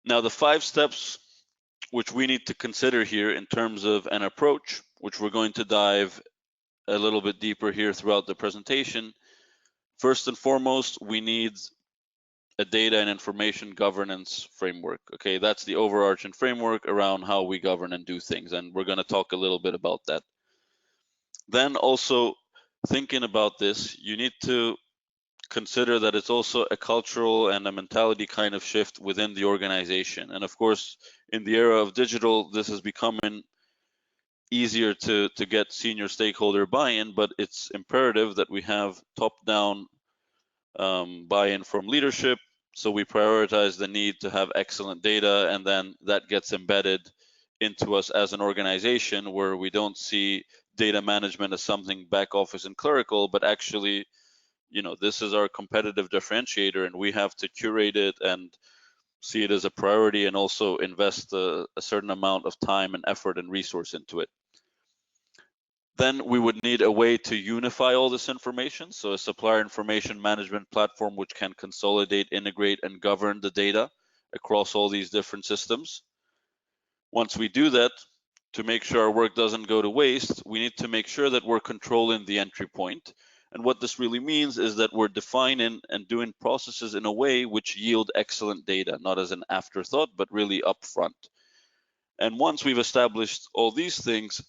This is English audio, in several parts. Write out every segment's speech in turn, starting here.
Now, the 5 steps which we need to consider here in terms of an approach, which we're going to dive a little bit deeper here throughout the presentation. First and foremost, we need a data and information governance framework. Okay, that's the overarching framework around how we govern and do things, and we're going to talk a little bit about that. Then also, thinking about this, you need to consider that it's also a cultural and a mentality kind of shift within the organization. And of course, in the era of digital, this is becoming easier to get senior stakeholder buy-in, but it's imperative that we have top-down buy-in from leadership. So we prioritize the need to have excellent data, and then that gets embedded into us as an organization, where we don't see data management as something back office and clerical, but actually, this is our competitive differentiator, and we have to curate it and see it as a priority, and also invest a certain amount of time and effort and resource into it. Then we would need a way to unify all this information. So a supplier information management platform which can consolidate, integrate, and govern the data across all these different systems. Once we do that, to make sure our work doesn't go to waste, we need to make sure that we're controlling the entry point. And what this really means is that we're defining and doing processes in a way which yield excellent data, not as an afterthought, but really upfront. And once we've established all these things,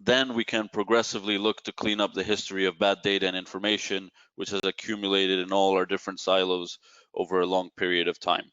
then we can progressively look to clean up the history of bad data and information, which has accumulated in all our different silos over a long period of time.